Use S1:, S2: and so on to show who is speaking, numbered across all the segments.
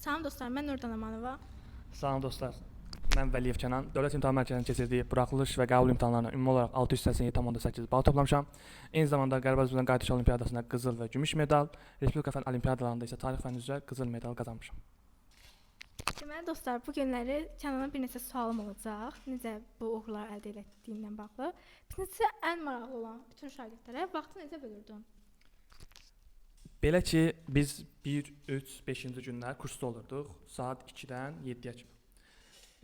S1: Salam dostlar, mən Nurdan Amanova.
S2: Salam dostlar. Mən Vəliyev Kənan. Dövlət İmtahan Mərkəzinin keçirdiyi buraxılış və qəbul imtahanlarına ümumi olaraq 687,8 bal toplamışam. Eyni zamanda Qərbi Azərbaycan Qayıdış Olimpiyadasında qızıl və gümüş medal, Respublika fənn olimpiadalarında isə tarix fənni üzrə qızıl medal qazanmışam.
S1: Deməli dostlar, bu günləri Kənana bir neçə sualım olacaq. Necə bu uğurlar əldə etdiyindən bağlı. Birincisi ən maraqlı olan bütün şagirdlərə vaxtı necə bölürdün?
S2: Belə ki, biz 1, 3, 5-ci günlər kursda olurduq. Saat 2-dən 7-yə kimi.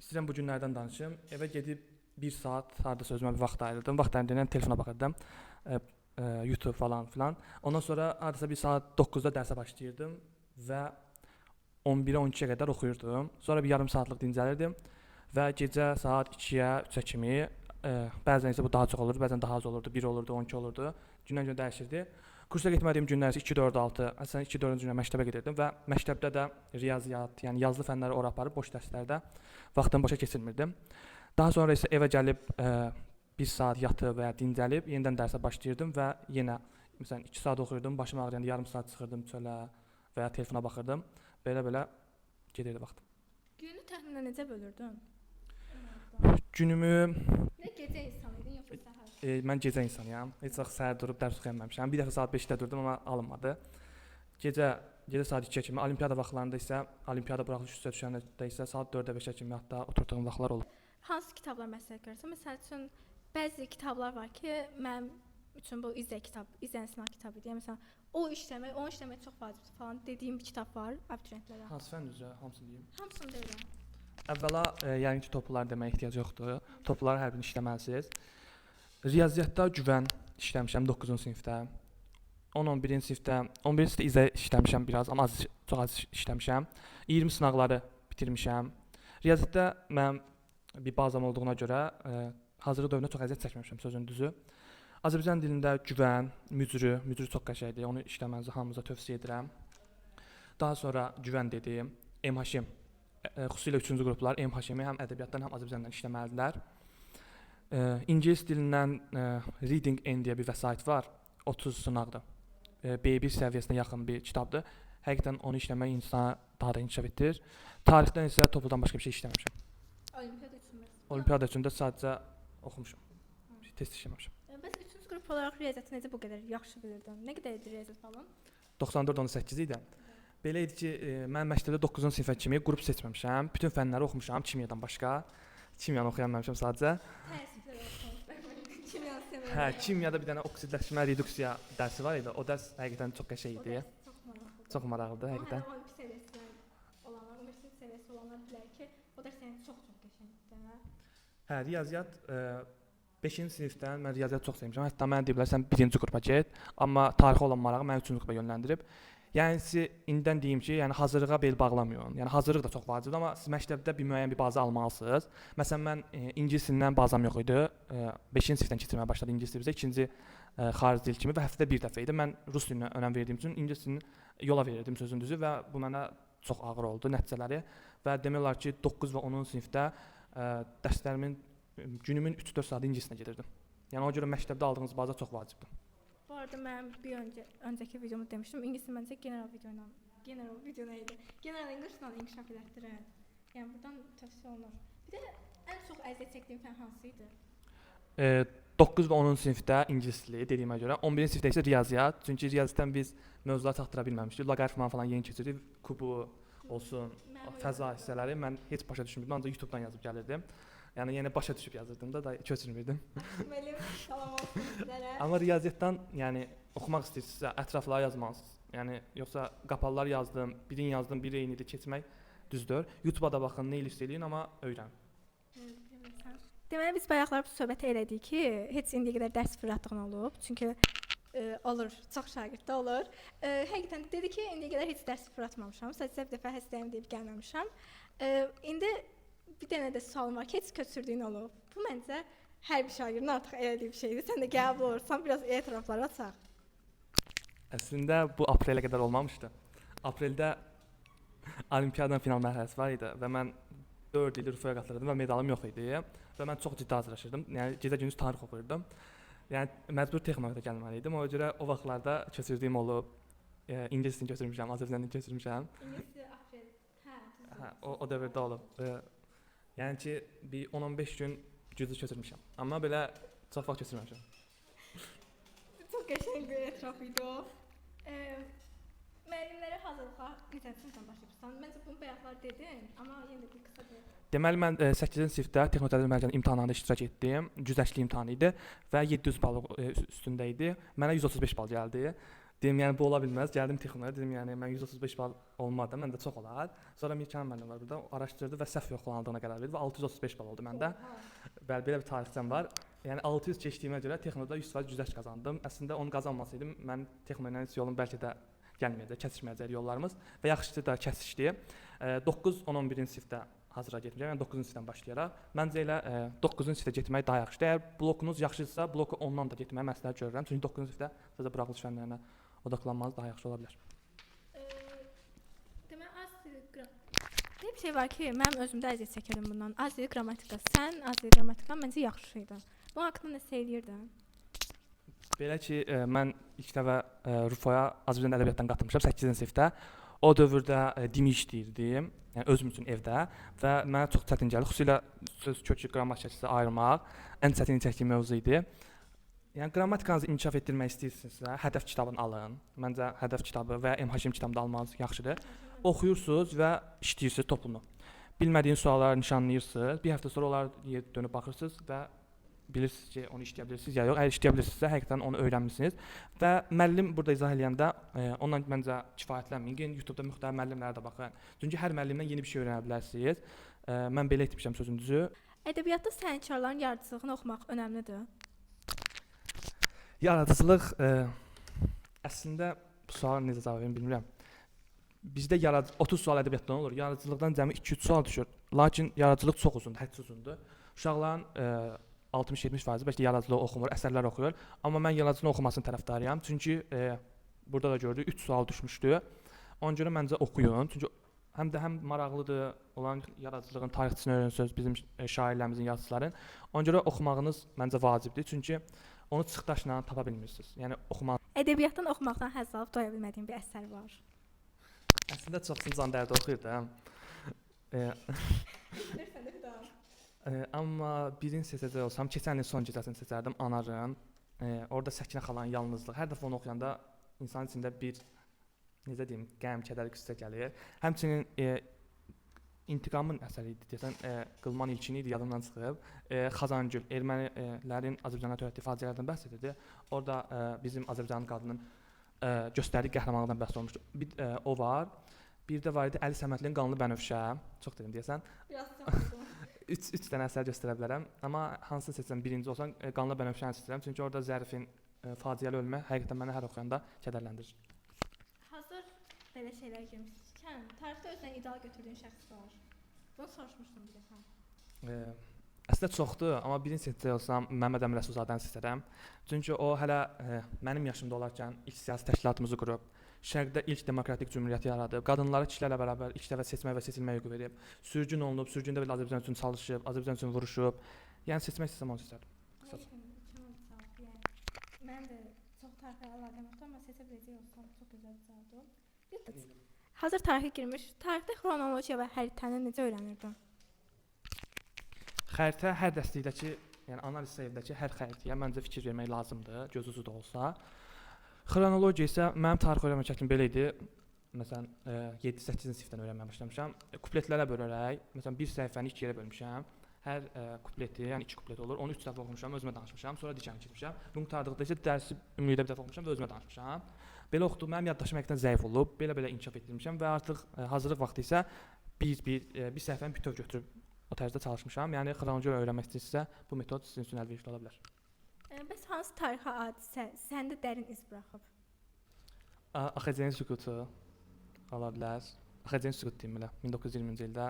S2: İstəyirəm bu günlərdən danışım. Evə gedib 1 saat hardasa özümə bir vaxt ayırırdım. Vaxt ayırdığımda telefona baxırdım. YouTube falan filan. Ondan sonra hardasa 1 saat 9-da dərsə başlayırdım və 11-ə 12-yə qədər oxuyurdum. Sonra bir yarım saatlıq dincəlirdim və gecə saat 2-yə 3-ə kimi bəzən isə bu daha çox olurdu, bəzən daha az olurdu, 1 olurdu, 12 olurdu. Gündən-günə dəyişirdi. Kursa getmədiyim günlər isə 2, 4, 6, əslində 2, 4-cü günə məktəbə gedirdim və məktəbdə də riyaziyyat, yəni yazılı fənləri ora aparıb boş dərslərdə vaxtımı boşa keçirmirdim. Daha sonra isə evə gəlib 1 saat yatıb və ya dincəlib yenidən dərsə başlayırdım və yenə məsələn 2 saat oxuyurdum, başım ağrıyanda yarım saat çıxırdım çölə və ya telefona baxırdım. Belə gedirdi vaxtım.
S1: Günü təxminən necə bölürdün?
S2: Günümü
S1: Nə gecə insanı idin yoxsa səhər?
S2: mən gecə insanıyam. Heç vaxt səhər durub dərs oxuya bilməmişəm. Bir dəfə saat 5-də durdum amma alınmadı. Gecə saat 2-yə kimi, olimpiada vaxtlarında isə, olimpiada buraxılış üstə düşəndə isə saat 4-ə 5-ə kimi hətta oturduğum vaxtlar olub.
S1: Hansı kitablar məsləhət görürsən? Məsəl üçün bəzi kitablar var ki, mənim üçün bu izlənsin kitabı idi. Yəni məsələn, onu işləmək çox vacibdir falan dediyim bir kitab var abituriyentlərə.
S2: Hansı fənn üzrə, hamısını deyim.
S1: Hamısını deyirəm.
S2: Əvvəla, yəni ki, toplular deməyə ehtiyac yoxdur. Topluları hər birini işləməlisiniz. Riyaziyyatda güvən işləmişəm 9-cu sinifdə. 10-11-ci sinifdə, 11-ci sinifdə izə işləmişəm biraz, amma çox az işləmişəm. 20 sınaqları bitirmişəm. Riyaziyyatda mənim bir bazam olduğuna görə hazırlıq dövründə çox əziyyət çəkməmişəm sözün düzü. Azərbaycan dilində güvən, mücrü çox qəşəngdir. Onu işləmənizi hamınıza tövsiyə edirəm. Daha sonra güvən dediyim, MHM, xüsusilə 3-cü qruplar MHM-i həm ədəbiyyatdan, həm Azərbaycandan işləməlidirlər. İngilis dilindən Reading End deyə bir vəsait var. 30 sınaqdır. B1 səviyyəsinə yaxın bir kitabdır. Həqiqətən onu işləmək insana daha da inkişaf etdirir. Tarixdən isə topludan başqa bir şey işləməmişəm.
S1: Olimpiada üçün.
S2: Olimpiada üçün də sadəcə oxumuşam. Test işləməmişəm.
S1: Bəs 3-cü qrup olaraq riyaziyyatı necə bu qədər yaxşı bilirdin? Nə qədər idi riyaziyyat falan?
S2: 94-18 idi. Belə idi ki, mən məktəbdə 9-cu sinifə kimi qrup seçməmişəm. Bütün fənləri oxumuşam, kimyadan başqa. Kimyanı oxuya bilməmişəm sadəcə.
S1: Təəssüflər olsun. Kimyanı sevirəm.
S2: Hə, kimyada bir dənə oksidləşmə, reduksiya dərsi var idi. O dərs həqiqətən çox qəşəng idi. Çox maraqlıdır həqiqətən.
S1: O səviyyəsi olanlar, universitet səviyyəsi olanlar bilər ki, o dərs yəni çox qəşəngdir.
S2: Hə, riyaziyyat 5-ci sinifdən mən riyaziyyat çox sevmişəm. Hətta mənə deyiblər sən 1-ci qrupa get, amma tarixə olan marağı məni 3-cü qrupa yönləndirib. Yəni siz indidən deyim ki, yəni hazırlığa bel bağlamayın. Yəni hazırlıq da çox vacibdir, amma siz məktəbdə bir müəyyən bir baza almalısınız. Məsələn mən ingilis dilindən bazam yox idi. 5-ci sinifdən keçirməyə başladı ingilis dili bizə, ikinci xarici dil kimi və həftədə bir dəfə idi. Mən rus dilinə önəm verdiyim üçün ingilis dilini yola verirdim sözün düzü və bu mənə çox ağır oldu nəticələri və demək olar ki 9 və 10-cu sinifdə dərslərimin günümün 3-4 saatı ingiliscə gedirdim. Yəni ona görə məktəbdə aldığınız baza çox vacibdir.
S1: Bu arada mən bir öncəki videomda demişdim, ingilis məncə general video nə idi? General English-la inkişaf elətdirir. Yəni buradan tövsiyə olunur. Bir də ən çox əziyyət çəkdiyim fən hansı idi?
S2: 9 və 10-cu sinifdə ingilis dili dediyimə görə, 11-ci sinifdə isə riyaziyyat. Çünki riyaziyyatdan biz mövzuları çatdıra bilməmişdik. Loqaritmları falan yeni keçirdik. Kubu olsun, fəza hissələri mən heç başa düşmürdüm, ancaq YouTube-dan yazıb gəlirdim. Yəni yenə başa düşüb yazırdım da köçürmürdüm.
S1: Salam olsun sizlərə.
S2: Amma riyaziyyatdan, yəni oxumaq istəyirsinizsə ətrafları yazmalısınız. Yəni yoxsa qapalılar yazdım, birini yazdım, biri eynidir keçmək düzdür. YouTube-a da baxın, nə ilə eləyin, amma öyrənin.
S1: Deməli biz bayaqlar söhbət elədik ki, heç indiyə qədər dərs fırlatdığın olub. Çünki olur, çox şagirddə olur. Həqiqətən dedi ki, indiyə qədər heç dərs fırlatmamışam. Sadəcə bir dəfə həstəyəm deyib gəlməmişəm. İndi bir dənə də sualım var ki, heç köçürdüyün olub. Bu məncə hər bir şagirdin artıq elədiyi bir şeydir. Sən də qəbul olursan, biraz etiraflara açaq.
S2: Əslində bu aprelə qədər olmamışdı. Apreldə olimpiyadanın final mərhələsi var idi və mən 4 il Rufaya qatılırdım və medalım yox idi. Və mən çox ciddi hazırlaşırdım. Yəni gecə gündüz tarix oxuyurdum. Yəni məcbur texnologiya gəlməli idim. Ona görə o vaxtlarda köçürdüyüm olub. İngilis dilini köçürmüşəm, Azərbaycan dilini köçürmüşəm.
S1: İngilis aprel. Hə.
S2: Hə, o dövrdə olub. Yəni ki, bir 10-15 gün güclü keçirmişəm. Amma belə çox vaxt keçirməmişəm.
S1: Çox qəşəng bir etiraf idi o. Müəllimlərə hazırlığa necə sinifdən başlayırsan? Məncə bunu bayaqlar dedin, amma yenə də bir qısa bir.
S2: Deməli mən 8-ci sinifdə Texniki Təhsil Mərkəzinin imtahanlarında iştirak etdim. Güzəştli imtahanı idi və 700 bal üstündə idi. Mənə 135 bal gəldi. Dedim yəni bu ola bilməz. Gəldim Texnoya, dedim yəni mən 135 bal olmadı, məndə çox olar. Sonra Mirkan müəllim var burada, araşdırdı və səhv yoxlandığına qərar verdi və 635 bal oldu məndə. Bəli, belə bir tarixçəm var. Yəni 600 keçdiyimə görə Texnoda 100% güzəşt qazandım. Əslində onu qazanmasaydım mən Texno ilə yolum bəlkə də gəlməyəcək, kəsişməyəcək yollarımız və yaxşı da kəsişdi. 9, 10, 11-ci sinifdə hazıra getməyəcəm. Yəni 9-cu sinifdən başlayaraq. Məncə elə 9-cu sinifdə getmək daha yaxşıdır. Əgər blokunuz yaxşıdırsa, bloku 10-dan da getməyi məsləhət görürəm. Çünki 9-cu sinifdə sadəcə buraxılış fənlərinə odaqlanmanız daha yaxşı ola bilər.
S1: Demək az bir şey var ki, mənim özümdə əziyyət çəkirəm bundan. Az dil qrammatika. Sən az dil qrammatikan məncə yaxşı idi. Bu haqqında nə söyləyirdin?
S2: Belə ki, mən ilk dəfə Rufoya Azərbaycan ədəbiyyatdan qatılmışam 8-ci sinifdə. O dövrdə dimi işləyirdim, yəni özüm üçün evdə və mənə çox çətin gəlir. Xüsusilə söz kökü, qrammatikası ayırmaq ən çətin çəkdiyim mövzu idi. Yəni qrammatikanızı inkişaf etdirmək istəyirsinizsə, hədəf kitabını alın. Məncə hədəf kitabı və M. Hakim kitabını da almanız yaxşıdır. Oxuyursunuz və işləyirsiniz topunu. Bilmədiyiniz sualları nişanlayırsınız. Bir həftə sonra onlara dönüb baxırsınız və bilirsiniz ki, onu işləyə bilirsiniz ya yox. Əgər işləyə bilirsinizsə, həqiqətən onu öyrənmisiniz. Və müəllim burada izah eləyəndə ondan məncə kifayətlənməyin. Gəlin YouTube-da müxtəlif müəllimlərə də baxın. Çünki hər müəllimdən yeni bir şey öyrənə bilərsiniz. Mən belə etmişəm sözün düzü.
S1: Ədəbiyyatda sənətkarların yaradıcılığını oxumaq önəmlidir.
S2: Yaradıcılıq əslində bu suala necə cavab verim bilmirəm. Bizdə 30 sual ədəbiyyatdan olur. Yaradıcılıqdan cəmi 2-3 sual düşür. Lakin yaradıcılıq çox uzundur, hədsiz uzundur. Uşaqların 60-70% bəlkə yaradıcılıq oxumur, əsərlər oxuyur. Amma mən yaradıcılıq oxumasının tərəfdarıyam. Çünki burada da gördük 3 sual düşmüşdü. Ona görə məncə oxuyun. Çünki həm maraqlıdır, olan yaradıcılığın tarixçisini öyrənirsiniz, bizim şairlərimizin, yazıçıların. Ona görə oxumağınız məncə vacibdir. Çünki onu çıxdaşla tapa bilmirsiniz. Yəni oxumaq.
S1: Ədəbiyyatdan oxumaqdan həzz alıb doya bilmədiyim bir əsər var.
S2: Əslində çoxsunu can dərdə oxuyurdum. Amma birini seçəcək olsam, keçən il son gecəsini seçərdim, Anarın. Orada Səkinə xalanın yalnızlığı. Hər dəfə onu oxuyanda insanın içində bir, necə deyim, qəm, kədər qüssə gəlir. Həmçinin İntiqamın əsəri idi, deyəsən, Qılman İlkin idi, yadımdan çıxıb. Xazangül, ermənilərin Azərbaycana törətdiyi faciələrdən bəhs edirdi. Orada bizim Azərbaycan qadının göstərdiyi qəhrəmanlıqdan bəhs olmuşdu. O var. Bir də var idi Əli Səmədlinin Qanlı Bənövşə. Çox dedim deyəsən.
S1: Biraz çox.
S2: 3 dənə əsər göstərə bilərəm. Amma hansını seçsəm, birinci olsan Qanlı Bənövşəni seçirəm. Çünki orada Zərifin faciəli ölümü həqiqətən məni hər oxuyanda kədərləndirir.
S1: Hazır belə şeylər girmişkən, tarixdə özünə ideal götürdüyün şəxs var. Bunu soruşmuşdum bilirsən.
S2: Əslində çoxdur, amma birinci seçəcək olsam Məmməd Əmin Rəsulzadəni seçərəm. Çünki o hələ mənim yaşımda olarkən ilk siyasi təşkilatımızı qurub, Şərqdə ilk demokratik cümhuriyyəti yaradıb, qadınlara kişilərlə bərabər ilk dəfə seçmək və seçilməyə hüquq verib, sürgün olunub, sürgündə belə Azərbaycan üçün çalışıb, Azərbaycan üçün vuruşub. Yəni seçmək istəsəm onu seçərdim.
S1: Mən də çox tarixə əlaqəm yoxdur, amma seçə biləcək olsam çox gözəl cavabdır. Hazır tarixə girmiş, tarixdə xronologiya və xəritəni necə öyrənirdin?
S2: Xəritə hər dərslikdəki, yəni analiz səhifədəki hər xəritəyə məncə fikir vermək lazımdır, gözünüzdə olsa. Xronologiya isə mənim tarix öyrənmə şəklim belə idi. Məsələn, 7-8-ci sinifdən öyrənməyə başlamışam. Kupletlərə bölərək, məsələn, bir səhifəni 2 yerə bölmüşəm. Hər kupleti, yəni 2 kuplet olur. Onu 3 dəfə oxumuşam, özümə danışmışam. Sonra dikəni keçmişəm. Bunu qurtardıqda isə dərsi ümumilikdə bir dəfə oxumuşam və özümə danışmışam. Belə oxuduq, mənim yaddaşım həqiqətən zəif olub. Belə inkişaf etdirmişəm və artıq hazırlıq vaxtı isə bir səhifəni bütöv götürüb o tərzdə çalışmışam. Yəni xronologiya öyrənmək istəyirsinizsə, bu metod sizin üçün əlverişli ola bilər.
S1: Bəs hansı tarixi hadisə səndə dərin iz buraxıb?
S2: AXC-nin süqutu ola bilər. AXC-nin süqutu deyim belə, 1920-ci ildə.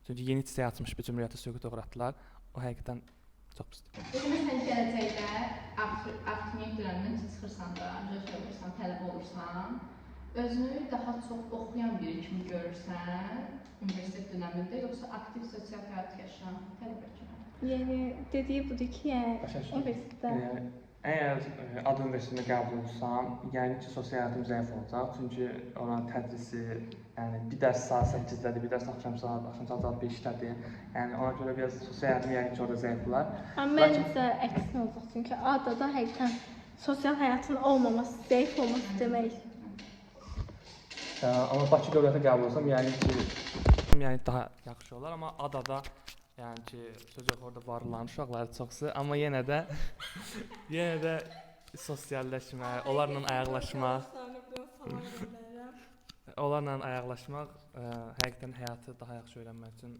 S2: Çünki yeni çiçək açmış bir cümhuriyyətə süqutu uğratdılar. O həqiqətən çox pisdir.
S3: Sən gələcəkdə akademik dönəmdən çıxırsan da, olursan, tələbə olursan, özünü daha çox oxuyan biri kimi görürsən universitet dönəmində, yoxsa aktiv sosial həyat yaşayan tələbə kimi?
S1: Yəni dediyi budur ki, universitetdə
S2: Əgər Ad Universitetinə qəbul olursam, yəqin ki, sosial həyatım zəif olacaq. Çünki oranın tədrisi, yəni bir dərs saat 8-dədir, bir dərs axşam saat 5-dədir. Yəni ona görə biraz sosial həyatım yəqin ki, orada zəif olar.
S1: Amma məncə əksinə olacaq. Çünki adada həqiqətən sosial həyatın olmaması, zəif olması demək.
S2: Amma Bakı dövlətə qəbul olursam, yəni daha yaxşı olar. Amma adada yəni ki, söz yox, orada varlıların uşaqları çoxsu, amma yenə də sosialləşmək, onlarla ayaqlaşmaq həqiqətən həyatı daha yaxşı öyrənmək üçün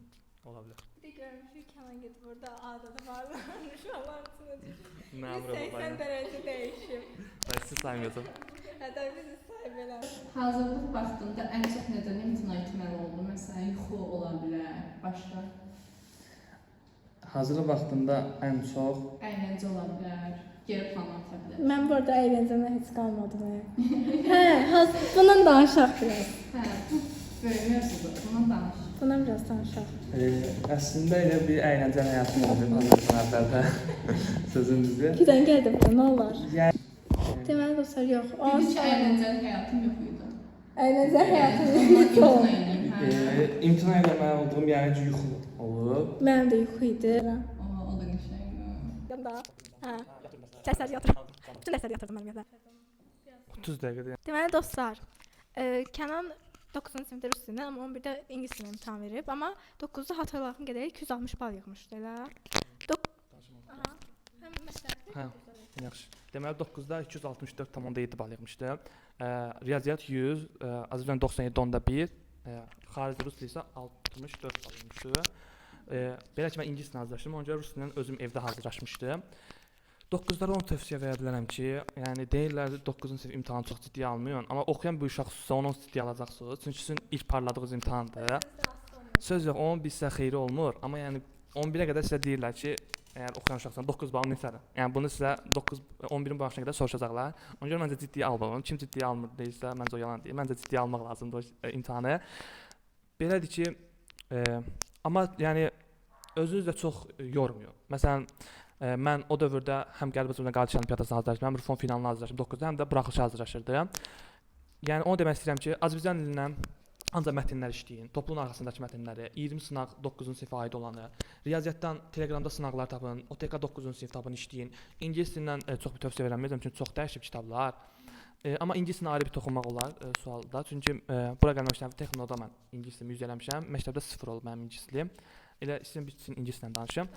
S2: ola bilər.
S1: Bir də görmüşük Kənan gedib burada adada varlıların uşaqların içinə düşür.
S2: Nə bura
S1: 180 dərəcə dəyişib.
S2: Bəs siz saymıyorsunuz.
S1: Hətta bizi sayırlar.
S3: Hazırlıq vaxtında ən çox nədən imtina etməli oldu? Məsələn, yuxu ola bilər, başqa
S2: Hazırlıq vaxtında ən çox
S3: əyləncə ola bilər, geri plan ata bilər.
S1: Mən burada əyləncəmə heç qalmadım. Bundan danışaq biraz.
S3: Bu böyük mövzudur, bundan danış.
S1: Bundan biraz danışaq.
S2: əslində elə bir əyləncəli həyatım oldu hazırlıqdan əvvəldə sözün düzü.
S1: Birdən gəldi burada, nə olar?
S2: Yəni
S1: Deməli dostlar, yox.
S3: Dedi ki, əyləncəli həyatım yox idi.
S1: Əyləncə həyatım yox.
S2: imtina eləməli olduğum yəni ki, yuxu olub.
S1: Mənim də yuxu idi.
S3: O da qəşəng.
S1: Yanda. Hə. Dərsləri yatırdım. Bütün dərsləri yatırdım mənim yerdə.
S2: 30 dəqiqədə.
S1: Deməli dostlar, Kənan 9-cu sinifdə rus dilindən, amma 11-də ingilis dilindən imtahan verib, amma 9-da hatırladığım qədərilə 260 bal yığmışdı elə. Həm məsləhətli.
S2: Hə, yaxşı. Deməli 9-da 264,7 bal yığmışdı. Riyaziyyat 100, Azərbaycan 97.1, xarici rus dili isə 64 bal yığmışdı. Belə ki, mən ingilis dilini hazırlaşdım, ona görə rus dilindən özüm evdə hazırlaşmışdım. 9-lara onu tövsiyə verə bilərəm ki, yəni deyirlər 9-cu sinif imtahanı çox ciddiyə almayın, amma oxuyan bu uşaq xüsusən onu ciddiyə alacaqsınız. Çünki sizin ilk parladığınız imtahandır. Söz yox, onun bizə xeyri olmur, amma yəni 11-ə qədər sizə deyirlər ki, əgər oxuyan uşaqsan 9 bal neçədir? Yəni bunu sizə 11-in başına qədər soruşacaqlar. Ona görə məncə ciddiyə almayın. Kim ciddiyə almır deyirsə, məncə o yalan deyir. Məncə ciddiyə almaq lazımdır o imtahanı. Belədir ki, amma yəni özünüz də çox yormuyor. Məsələn, mən o dövrdə həm Qərbi Azərbaycan Qalçı Olimpiyadasına hazırlaşdım, həm Rufon finalına hazırlaşdım 9-da, həm də buraxılışa hazırlaşırdım. Yəni onu demək istəyirəm ki, Azərbaycan dilindən ancaq mətnlər işləyin, topluluğun arxasındakı mətnləri, 20 sınaq 9-cu sinifə aid olanı, riyaziyyatdan Telegramda sınaqlar tapın, OTK 9-cu sinif tapın işləyin. İngilis dilindən çox bir tövsiyə verəməyəcəm, çünki çox dəyişib kitablar. Amma ingilis dilinə ayrı bir toxunmaq olar sualda, çünki bura gəlməmişdən Texnoda mən ingilis dilimi yüzələmişəm, məktəbdə 0 olub mənim ingilis dilim. Elə istəyirəm bir ingilis dilində danışım.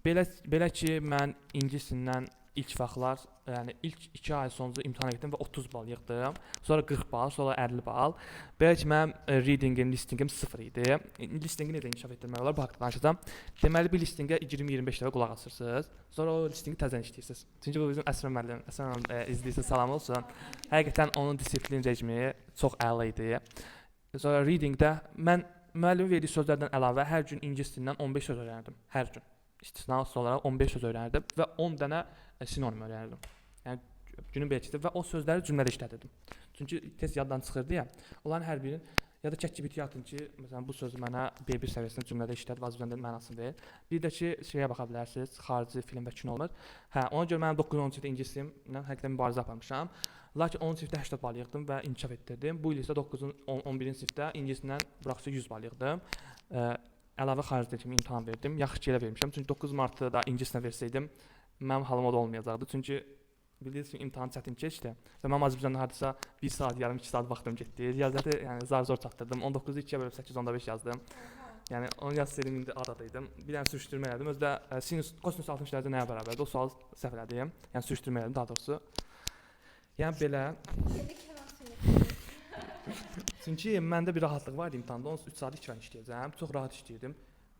S2: Belə ki, mən ingilis dilindən ilk vaxtlar, yəni ilk 2 ay sonunda imtahana getdim və 30 bal yığdım. Sonra 40 bal, sonra 50 bal. Belə ki, mənim readingim, listingim 0 idi. Listingi necə inkişaf etdirmək olar, bu haqqda danışacağam. Deməli, bir listingə 20-25 dəfə qulaq asırsınız. Sonra o listingi təzədən işləyirsiniz. Çünki bu bizim Əsrən müəllim, Əsrən müəllim izləyirsə salam olsun. Həqiqətən onun disiplin rejimi çox əla idi. Sonra readingdə mən müəllimin verdiyi sözlərdən əlavə hər gün ingilis dilindən 15 söz öyrənirdim. Hər gün. İstisnasız olaraq 15 söz öyrənirdim və 10 dənə sinonim öyrənirdim. Yəni günün belə keçdi və o sözləri cümlədə işlədirdim. Çünki tez yaddan çıxırdı ya. Onların hər birinin ya da ChatGPT-yə atın ki, məsələn bu sözü mənə B1 səviyyəsində cümlədə işlədib, Azərbaycan dilinin mənasını verir. Bir də ki, şeyə baxa bilərsiniz, xarici film və kino olmur. Hə, ona görə mənim 9-10 sinifdə ingilis dilimlə həqiqətən mübarizə aparmışam. Lakin 10 sinifdə 80 bal yığdım və inkişaf etdirdim. Bu il isə 11-ci sinifdə ingilis dilindən buraxıcı 100 bal yığdım. Əlavə xarici dil kimi imtahan verdim. Yaxşı ki elə vermişəm. Çünki 9 martda da ingilis dilində versəydim, mənim halım o da olmayacaqdı. Çünki bilirsiniz ki, imtahan çətin keçdi və mənim Azərbaycanda hardasa 1 saat, yarım 2 saat vaxtım getdi. Riyaziyyatı yəni zar-zor çatdırdım. 19-u 2-yə bölüb 8-15 yazdım. Yəni onu yazsaydım indi adadaydım. Bir dənə sürüşdürmə elədim. Özdə sinus kosinus 60 dərəcə nəyə bərabərdir? O sualı səhv elədim. Yəni sürüşdürmə elədim daha doğrusu. Yəni belə. Çünki məndə bir rahatlıq var idi imtahanda. 3 saat 2 fən işləyəcəm. Çox rahat işləyirdim.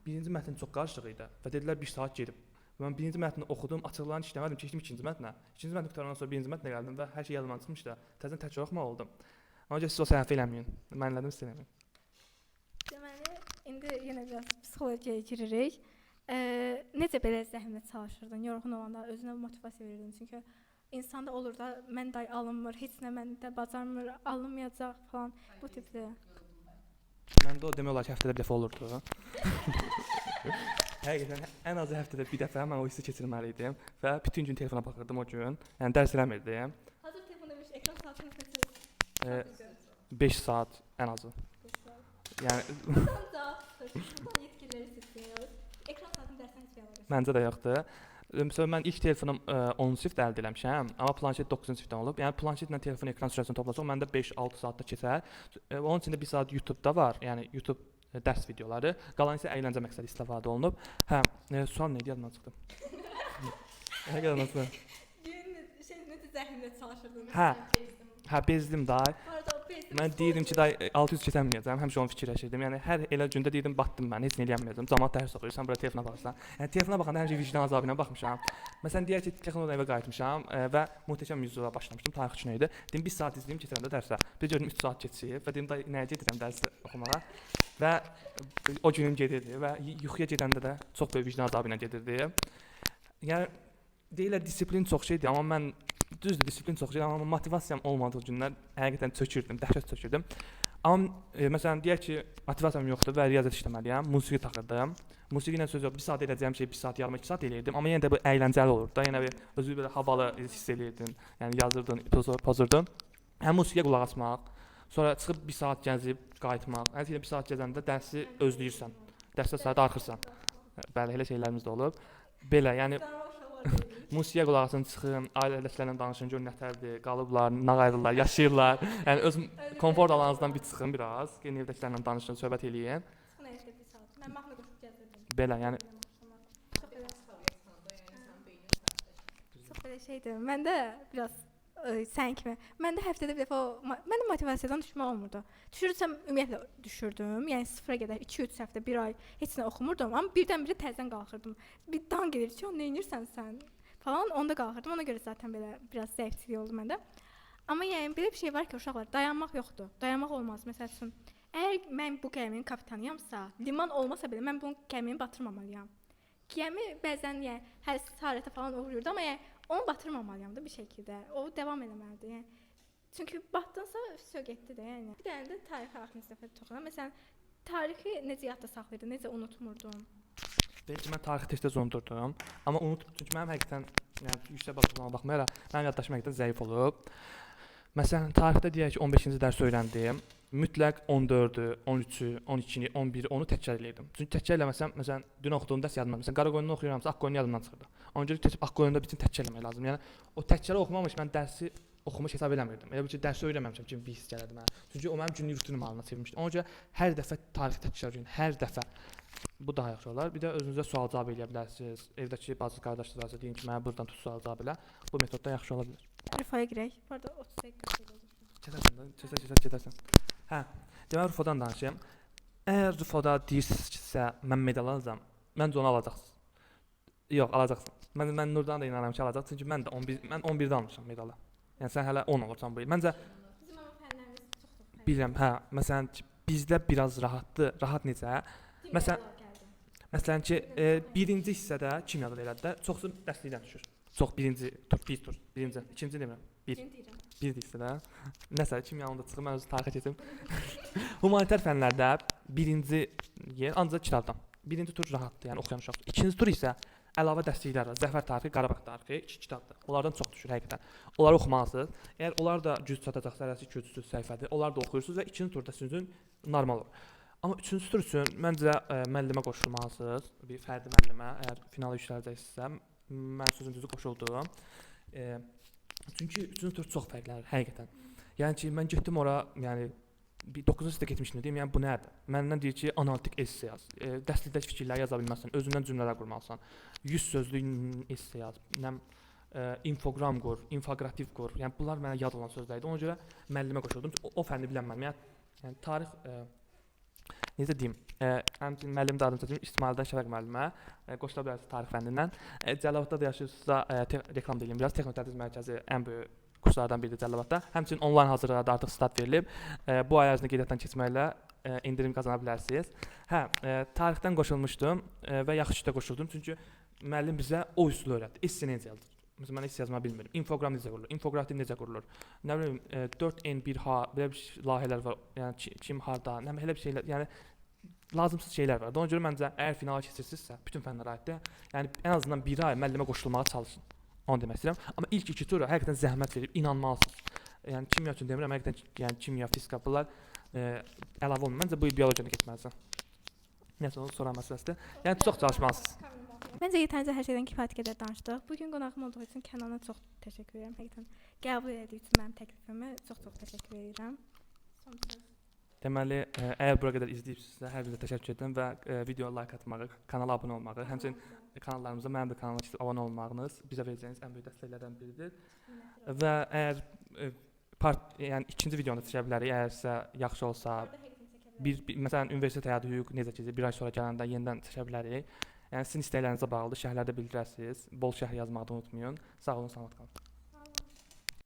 S2: Birinci mətn çox qarışıq idi və dedilər 1 saat gedib. Mən birinci mətni oxudum, açıqlarını işləmədim, keçdim ikinci mətnə. İkinci mətni qutarandan sonra birinci mətnə gəldim və hər şey yadımdan çıxmışdı. Təzədən təkrar oxumaq oldum. Ona görə siz o səhv eləməyin. Mən elədim, siz eləməyin.
S1: Deməli, indi yenə biraz psixologiyaya giririk. Necə belə zəhmət çalışırdın? Yorğun olanda özünə motivasiya verirdin? Çünki insanda olur da mən day alınmır, heç nə məndə bacarmır, alınmayacaq falan bu tipdə.
S2: Məndə o demək olar ki, həftədə bir dəfə olurdu. Həqiqətən ən azı həftədə bir dəfə mən o hissi keçirməli idim və bütün gün telefona baxırdım o gün. Yəni dərs eləmirdim.
S1: Hazır telefon demiş, ekran saatını neçə?
S2: 5 saat ən azı. Yəni
S1: Buradan yetkililəri seçiyoruz. Ekran saatını dərsdən heç bir əlaqəsi yoxdur.
S2: məncə də yoxdur. Məsələn mən ilk telefonum 10 sinifdə əldə eləmişəm, amma planşet 9-cu sinifdən olub. Yəni planşetlə telefon ekran sürəsini toplasaq məndə 5-6 saatda keçər. Onun içində 1 saat YouTube-da var. Yəni YouTube dərs videoları, qalan isə əyləncə məqsədi istifadə olunub. Hə, sual nə idi yadımdan çıxdı? Həqiqətən çıxdı.
S1: Necə zəhmlə çalışırdın?
S2: Hə, bezdim da.
S1: Arada o bezdim.
S2: Mən deyirdim ki, day 600 keçəməyəcəm. Həmişə onu fikirləşirdim. Yəni hər elə gündə deyirdim, batdım mən, heç nə eləməyəcəm. Cəmaət dərs oxuyur, sən bura telefona baxırsan. Yəni telefona baxanda həmişə vicdan azabı ilə baxmışam. Məsələn, deyək ki, texnologiya evə qayıtmışam və möhtəşəm mövzulara başlamışdım. Tarix üçün idi. Dedim 1 saat izləyim keçirəndə dərsə. Bir gördüm 3 saat keçib və dedim day nəyə gedirəm dərs oxumağa. Və o günüm gedirdi və yuxuya gedəndə də çox böyük vicdan azabı ilə gedirdi. Yəni deyirlər disiplin çox şeydir, amma mən düzdür disiplin çox şeydir, amma motivasiyam olmadığı günlər həqiqətən çökürdüm, dəhşət çökürdüm. Amma məsələn deyək ki, motivasiyam yoxdur və riyaziyyat işləməliyəm, musiqi taxırdım. Musiqi ilə söz yox, 1 saat eləyəcəyim şey 1 saat, yarım 2 saat eləyirdim, amma yenə də bu əyləncəli olurdu da, yenə bir özü belə havalı hiss eləyirdin, yəni yazırdın, pozurdun. Həm musiqiyə qulaq asmaq, sonra çıxıb 1 saat gəzib qayıtmaq. Hətta 1 saat gəzəndə dərsi özləyirsən, dərsdə saat arxırsan. Bəli, elə şeylərimiz də olub. Belə, yəni musiqiyə qulaq asın, çıxın, ailələrlə danışın, görün nətərdir, qalıblar, nə ayrılırlar, yaşayırlar. Yəni öz konfor alanınızdan bir çıxın biraz, gəlin evdəkilərlə danışın, söhbət eləyin.
S1: Mən mahnı qoşub gəzirdim.
S2: Belə, yəni
S1: Çox belə şeydir. Məndə biraz sən kimi. Məndə həftədə bir dəfə məndə motivasiyadan düşmə olmurdu. Düşürsəm ümumiyyətlə düşürdüm. Yəni 0-a qədər 2-3 həftə, 1 ay heç nə oxumurdum, amma birdən-birə təzədən qalxırdım. Bir dan gedir ki, nə edirsən sən? Falan onda qalxırdım. Ona görə zaten belə biraz zəiflik oldu məndə. Amma yəni belə bir şey var ki, uşaqlar dayanmaq yoxdur. Dayanmaq olmaz. Məsəl üçün, əgər mən bu gəminin kapitanıyamsa, liman olmasa belə mən bu gəmini batırmamalıyam. Gəmi bəzən yəni hərarətə falan uğrayırdı, amma yəni onu batırmamalıyam da bir şəkildə. O davam etməlidir. Yəni çünki batdınsa söz getdi də, yəni. Bir dənə də tarixi haqqında dəfə toxunaq. Məsələn, tarixi necə yadda saxlayırdın, necə unutmurdun?
S2: Belki mən tarixi tez-tez unuturdum, amma çünki mənim həqiqətən yəni yüksək balıqlarına baxmayaraq mənim yaddaşım həqiqətən zəif olub. Məsələn, tarixdə deyək ki, 15-ci dərs öyrəndim. Mütləq 14-ü, 13-ü, 12-ni, 11-i onu təkrar eləyirdim. Çünki təkrar eləməsəm, məsələn, dünən oxuduğum dərs yadımdan. Məsələn, Qaraqoyunlu oxuyuramsa, Ağqoyun yadımdan çıxırdı. Ona görə keçib Ağqoyunda bütün təkrar eləmək lazım. Yəni o təkrar oxumamış mən dərsi oxumuş hesab eləmirdim. Elə bil ki, dərsi öyrənməmişəm kimi bir hiss gəlirdi mənə. Çünki o mənim günlük rutinim halına çevirmişdi. Ona görə hər dəfə tarixi təkrar edin, hər dəfə. Bu daha yaxşı olar. Bir də özünüzə sual-cavab eləyə bilərsiniz. Evdəki bacı qardaşlarınıza deyin ki, mənə buradan tut sual-cavab elə. Bu metodda yaxşı ola bilər.
S1: Rifaya girək. Bu arada 30 dəqiqə
S2: Keçərsən. Hə. Deməli Rufodan danışayım. Əgər Rufoda deyirsinizsə mən medal alacağam, məncə onu alacaqsınız. Yox, alacaqsın. Mən Nurdan da inanıram ki, alacaq. Çünki mən 11-də almışam medalı. Yəni sən hələ 10 olursan bu il. Məncə
S1: bizim amma fənlərimiz çoxdur.
S2: bilirəm, hə. Məsələn bizdə biraz rahatdır. Rahat necə? Məsələn ki, birinci hissədə kimyada da elədi də, çoxsu dərslikdən düşür. Çox birinci tur, birinci, ikinci demirəm. Bir hissədə. Nəsə kimyanın da çıxır, mən özü tarixə keçim. Humanitar fənlərdə birinci yer ancaq kitabdan. Birinci tur rahatdır, yəni oxuyan uşaqdır. İkinci tur isə əlavə dərsliklər var. Zəfər tarixi, Qarabağ tarixi, 2 kitabdır. Onlardan çox düşür həqiqətən. Onları oxumalısınız. Əgər onlar da güc çatacaqsa, hərəsi 200 səhifədir. Onları da oxuyursunuz və ikinci turda sizin üçün normal olur. Amma üçüncü tur üçün məncə müəllimə qoşulmalısınız. Bir fərdi müəllimə, əgər finala yüksələcəksinizsə, mən sözün düzü qoşuldum. Çünki üçüncü tur çox fərqlənir həqiqətən. Yəni ki, mən getdim ora, yəni 9-cu sinifdə getmişdim deyim, yəni bu nədir? Məndən deyir ki, analitik esse yaz. Dərslikdəki fikirləri yaza bilməzsən, özündən cümlələr qurmalısan. 100 sözlük esse yaz. Infoqram qur, infoqrativ qur. Yəni bunlar mənə yad olan sözlər idi. Ona görə müəllimə qoşuldum. O fənni bilənməliyəm. Yəni tarix necə deyim? Həmçinin müəllim də adını çəkdim, İsmaildən Şəfəq müəllimə. Qoşula bilərsiniz tarix fənnindən. Cəlilabadda da yaşayırsınızsa reklam deyim biraz. Texnotədris mərkəzi ən böyük kurslardan biridir Cəlilabadda. Həmçinin onlayn hazırlığa da artıq start verilib. Bu ay ərzində qeydiyyatdan keçməklə endirim qazana bilərsiniz. Hə, tarixdən qoşulmuşdum və yaxşı işdə qoşuldum. Çünki müəllim bizə o üsulu öyrətdi. Esse necə yazılır? Məsələn, mən esse yazmağı bilmirəm. Infoqram necə qurulur? Infoqrativ necə qurulur? Nə bilim, 4N1H belə bir layihələr var. Yəni kim harda, nə elə bir şeylər. Yəni lazımsız şeylər var. Ona görə məncə əgər finala keçirsinizsə, bütün fənlərə aiddir. Yəni ən azından bir ay müəllimə qoşulmağa çalışın. Onu demək istəyirəm. Amma ilk 2 tura həqiqətən zəhmət verib inanmalısınız. Yəni kimya üçün demirəm, həqiqətən yəni kimya, fizika bunlar əlavə olmur. Məncə bu il biologiyada getməlisən. Nəsə onu soran məsələsidir. Yəni çox çalışmalısınız.
S1: Məncə yetərincə hər şeydən kifayət qədər danışdıq. Bu gün qonağım olduğu üçün Kənana çox təşəkkür edirəm. Həqiqətən qəbul etdiyi üçün mənim təklifimi çox təşəkkür edirəm. Son söz.
S2: Deməli, əgər bura qədər izləyibsinizsə, hər birinizə təşəkkür edirəm və videoya like atmağı, kanala abunə olmağı, həmçinin kanallarımıza, mənim də kanalıma keçib abunə olmağınız bizə verəcəyiniz ən böyük dəstəklərdən biridir. Və əgər yəni ikinci videonu çəkə bilərik, əgər sizə yaxşı olsa, məsələn, universitet həyatı hüquq necə keçir, bir ay sonra gələndə yenidən çəkə bilərik. Yəni sizin istəklərinizə bağlıdır, şərhlərdə bildirərsiniz. Bol şərh yazmağı da unutmayın. Sağ olun, salamat qalın.